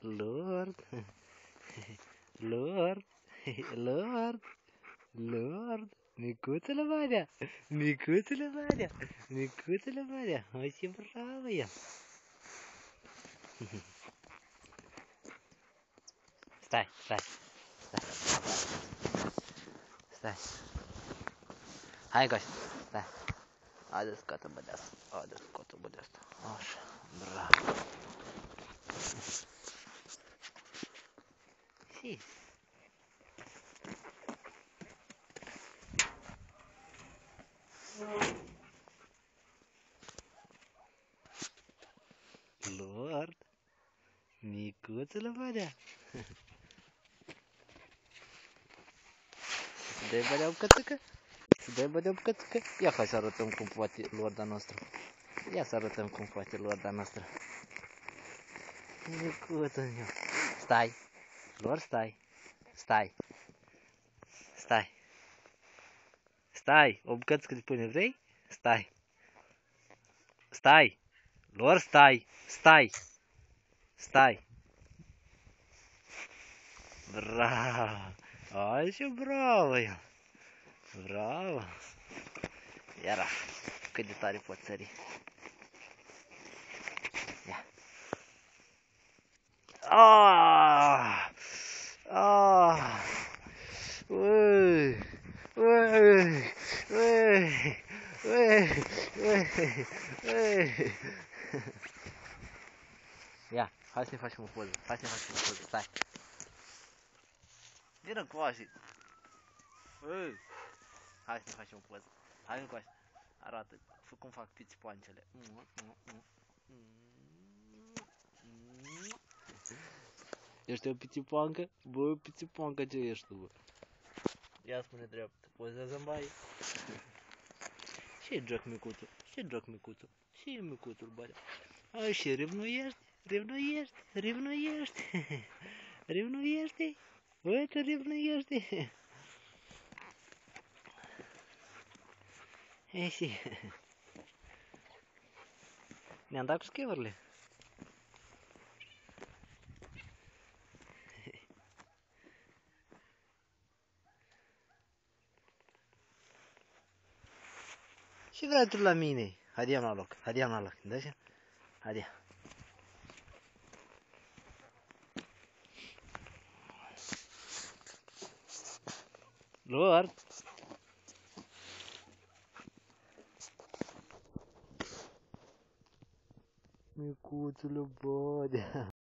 Lord, Lord, Lord, Lord, micuțule Maria, micuțule Maria, micuțule Maria, hai ce bravo e. Stai, stai, stai, stai. Hai Goș, stai. Haideți scoată-mă de asta, haideți scoată-mă de asta. Așa, bravo. Și. Lord, micuțule Maria. Să dai bădea bucățică? Să dai bădea bucățică? Ia hai să arătăm cum poate lorda noastră. Ia să arătăm cum poate lorda noastră. Micuțul meu. Stai. Lor, stai. Stai. Stai. Stai. O bucățică de pâine vrei? Stai. Stai. Lor, stai. Stai. Stai. Bravo. Ai ce bravo eu. Bravo. Iara. Cât de tare pot sări. Ia. Ah! Ah! Ui! Ui! Ui! Ui! Ui! Ia, hai să ne facem o poză. Hai să ne facem o poză. Stai. Vină coașii. Ui! Hai să ne facem o poză. Hai coașii. Arată. Fă cum fac pițipoancele. Ești o pițipoancă? Bă, pițipoancă ce ești tu, bă? Ia spune dreaptă. Pozează-mi baie. Ce joc micuțul? Ce joc micuțul? Ce e micuțul, bă? Ai și revnuiești? Revnuiești? Revnuiești? Revnuiești? Bă, te revnuiești? E și... Ne-am dat cu schiurile. Ce vrei tu la mine? Haide la loc, haide la loc, da așa? Haide. Lord. Micuțul bă,